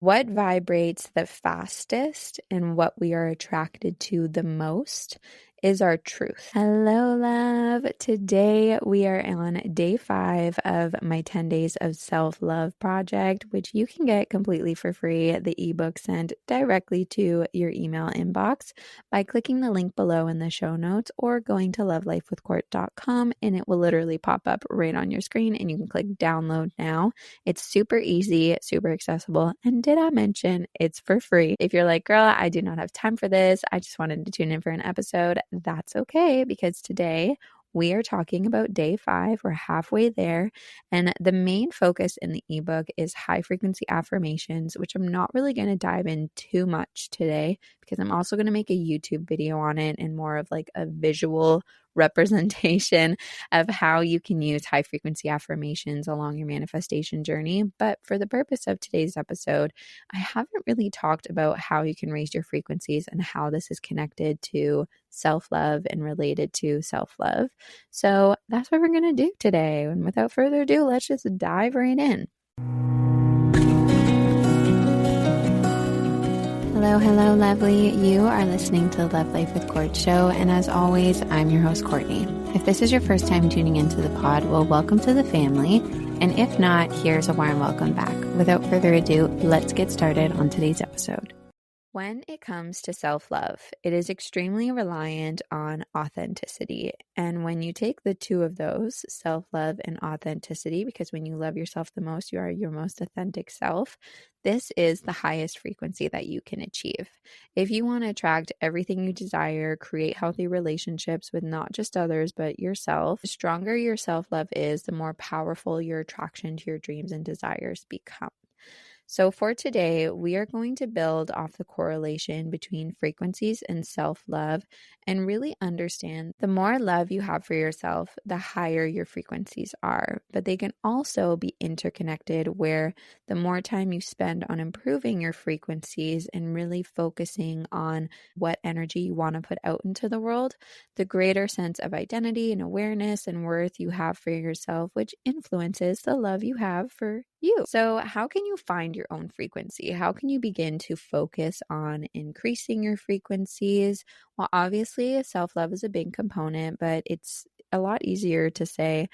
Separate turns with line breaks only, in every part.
What vibrates the fastest and what we are attracted to the most is our truth. Hello, love. Today we are on day 5 of my 10 days of self-love project, which you can get completely for free, the ebook sent directly to your email inbox by clicking the link below in the show notes or going to lovelifewithcourt.com, and it will literally pop up right on your screen and you can click download now. It's super easy, super accessible, and did I mention it's for free? If you're like, girl, I do not have time for this, I just wanted to tune in for an episode, that's okay, because today we are talking about day 5. We're halfway there, and the main focus in the ebook is high frequency affirmations, which I'm not really going to dive in too much today because I'm also going to make a YouTube video on it and more of like a visual representation of how you can use high frequency affirmations along your manifestation journey. But for the purpose of today's episode, I haven't really talked about how you can raise your frequencies and how this is connected to self-love and related to self-love. So that's what we're going to do today. And without further ado, let's just dive right in. Hello, lovely. You are listening to the Love Life with Court show, and as always, I'm your host, Courtney. If this is your first time tuning into the pod, well, welcome to the family, and if not, here's a warm welcome back. Without further ado, let's get started on today's episode. When it comes to self-love, it is extremely reliant on authenticity. And when you take the two of those, self-love and authenticity, because when you love yourself the most, you are your most authentic self, this is the highest frequency that you can achieve. If you want to attract everything you desire, create healthy relationships with not just others, but yourself, the stronger your self-love is, the more powerful your attraction to your dreams and desires become. So for today, we are going to build off the correlation between frequencies and self-love and really understand the more love you have for yourself, the higher your frequencies are. But they can also be interconnected where the more time you spend on improving your frequencies and really focusing on what energy you want to put out into the world, the greater sense of identity and awareness and worth you have for yourself, which influences the love you have for you. So how can you find your own frequency? How can you begin to focus on increasing your frequencies? Well, obviously, self-love is a big component, but it's a lot easier to say,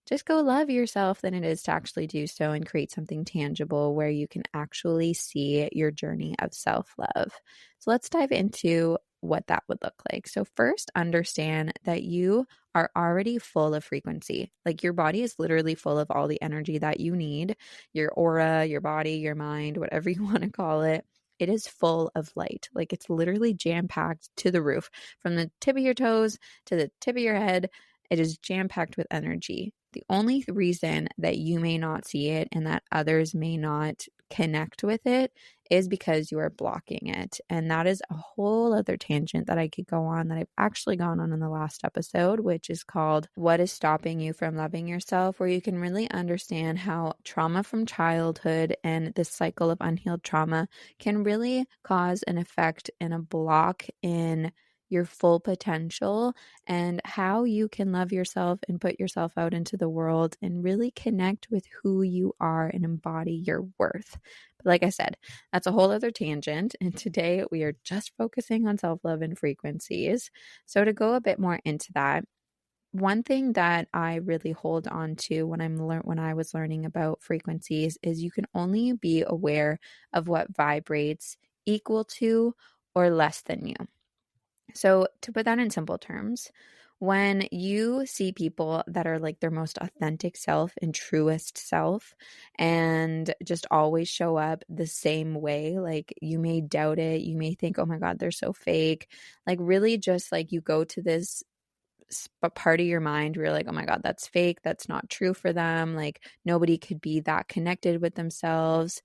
just go love yourself than it is to actually do so and create something tangible where you can actually see your journey of self-love. So let's dive into what that would look like. So first, understand that you are already full of frequency. Like your body is literally full of all the energy that you need. Your aura, your body, your mind, whatever you want to call it. It is full of light. Like it's literally jam-packed to the roof. From the tip of your toes to the tip of your head, it is jam-packed with energy. The only reason that you may not see it and that others may not connect with it is because you are blocking it. And that is a whole other tangent that I could go on that I've actually gone on in the last episode, which is called What is Stopping You from Loving Yourself, where you can really understand how trauma from childhood and this cycle of unhealed trauma can really cause an effect and a block in your full potential and how you can love yourself and put yourself out into the world and really connect with who you are and embody your worth. But like I said, that's a whole other tangent. And today we are just focusing on self-love and frequencies. So to go a bit more into that, one thing that I really hold on to when I was learning about frequencies is you can only be aware of what vibrates equal to or less than you. So to put that in simple terms, when you see people that are like their most authentic self and truest self and just always show up the same way, like you may doubt it, you may think, oh my God, they're so fake. Like really just like you go to this part of your mind where you're like, oh my God, that's fake. That's not true for them. Like nobody could be that connected with themselves.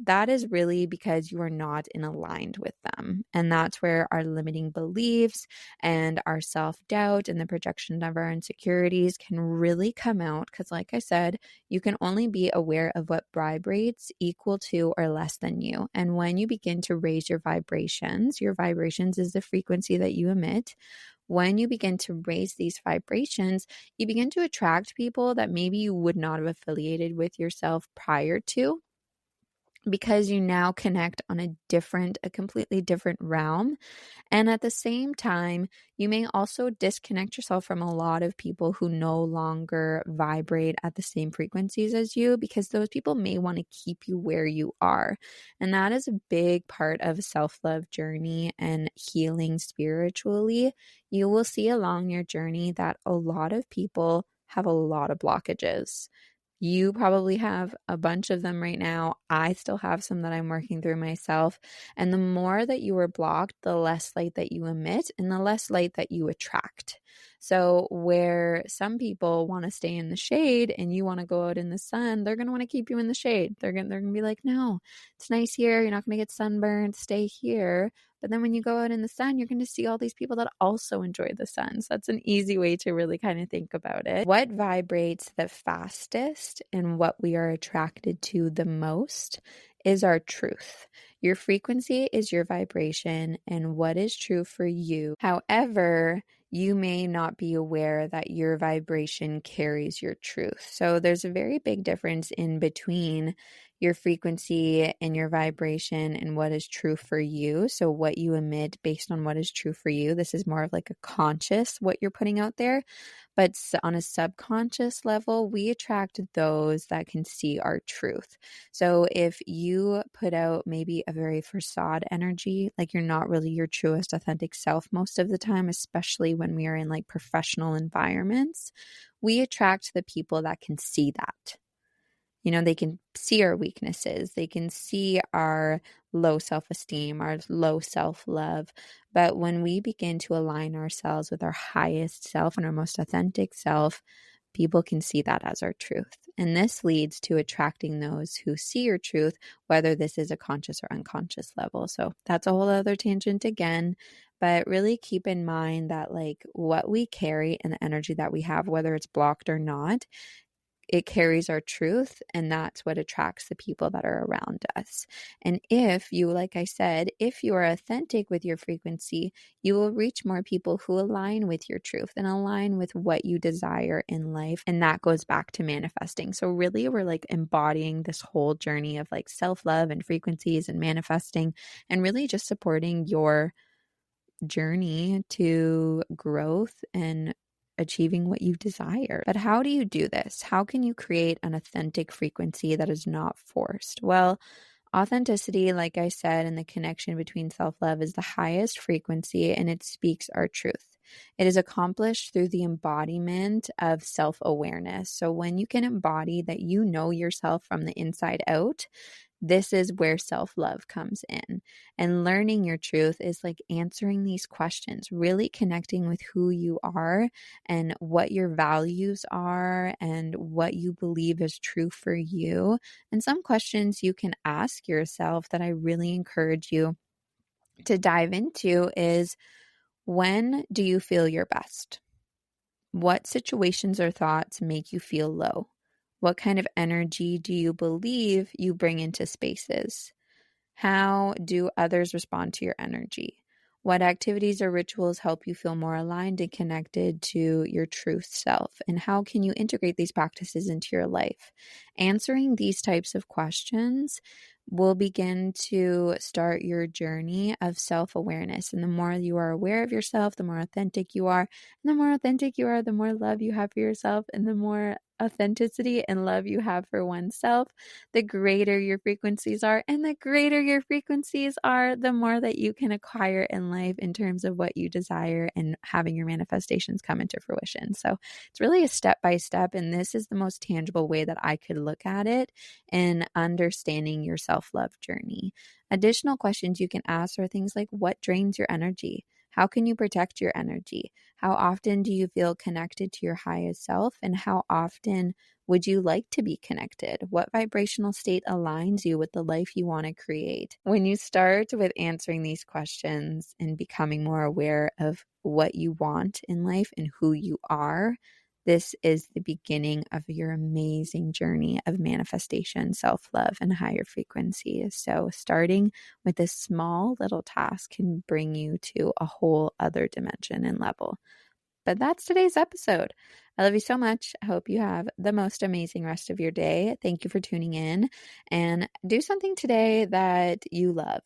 That is really because you are not in aligned with them. And that's where our limiting beliefs and our self-doubt and the projection of our insecurities can really come out. Because like I said, you can only be aware of what vibrates equal to or less than you. And when you begin to raise your vibrations is the frequency that you emit. When you begin to raise these vibrations, you begin to attract people that maybe you would not have affiliated with yourself prior to. because you now connect on a completely different realm. And at the same time, you may also disconnect yourself from a lot of people who no longer vibrate at the same frequencies as you, because those people may want to keep you where you are. And that is a big part of a self-love journey and healing spiritually. You will see along your journey that a lot of people have a lot of blockages. You probably have a bunch of them right now. I still have some that I'm working through myself. And the more that you are blocked, the less light that you emit and the less light that you attract. So where some people want to stay in the shade and you want to go out in the sun, they're going to want to keep you in the shade. They're going to be like, no, it's nice here. You're not going to get sunburned. Stay here. But then when you go out in the sun, you're going to see all these people that also enjoy the sun. So that's an easy way to really kind of think about it. What vibrates the fastest and what we are attracted to the most is our truth. Your frequency is your vibration and what is true for you. However, you may not be aware that your vibration carries your truth. So there's a very big difference in between your frequency and your vibration and what is true for you. So what you emit based on what is true for you. This is more of like a conscious, what you're putting out there. But on a subconscious level, we attract those that can see our truth. So if you put out maybe a very facade energy, like you're not really your truest authentic self most of the time, especially when we are in like professional environments, we attract the people that can see that. You know, they can see our weaknesses. They can see our low self-esteem, our low self-love. But when we begin to align ourselves with our highest self and our most authentic self, people can see that as our truth. And this leads to attracting those who see your truth, whether this is a conscious or unconscious level. So that's a whole other tangent again. But really keep in mind that like what we carry and the energy that we have, whether it's blocked or not, it carries our truth, and that's what attracts the people that are around us. And if you, like I said, if you are authentic with your frequency, you will reach more people who align with your truth and align with what you desire in life. And that goes back to manifesting. So really, we're like embodying this whole journey of like self-love and frequencies and manifesting, and really just supporting your journey to growth and achieving what you desire. But how do you do this? How can you create an authentic frequency that is not forced? Well, authenticity, like I said, and the connection between self-love is the highest frequency, and it speaks our truth. It is accomplished through the embodiment of self-awareness. So when you can embody that you know yourself from the inside out, this is where self-love comes in. And learning your truth is like answering these questions, really connecting with who you are and what your values are and what you believe is true for you. And some questions you can ask yourself that I really encourage you to dive into is, when do you feel your best? What situations or thoughts make you feel low? What kind of energy do you believe you bring into spaces? How do others respond to your energy? What activities or rituals help you feel more aligned and connected to your truth self? And how can you integrate these practices into your life? Answering these types of questions will begin to start your journey of self-awareness. And the more you are aware of yourself, the more authentic you are. And the more authentic you are, the more love you have for yourself. And the more authenticity and love you have for oneself, the greater your frequencies are. And the greater your frequencies are, the more that you can acquire in life in terms of what you desire and having your manifestations come into fruition. So it's really a step by step. And this is the most tangible way that I could look at it in understanding your self-love journey. Additional questions you can ask are things like, what drains your energy? How can you protect your energy? How often do you feel connected to your highest self? And how often would you like to be connected? What vibrational state aligns you with the life you want to create? When you start with answering these questions and becoming more aware of what you want in life and who you are, this is the beginning of your amazing journey of manifestation, self-love, and higher frequencies. So starting with this small little task can bring you to a whole other dimension and level. But that's today's episode. I love you so much. I hope you have the most amazing rest of your day. Thank you for tuning in, and do something today that you love.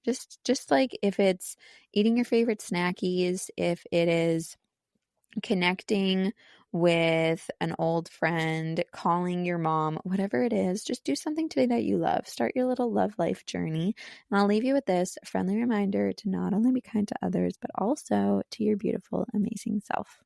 Just like if it's eating your favorite snackies, if it is connecting with an old friend, calling your mom, whatever it is, just do something today that you love. Start your little love life journey. And I'll leave you with this friendly reminder to not only be kind to others, but also to your beautiful, amazing self.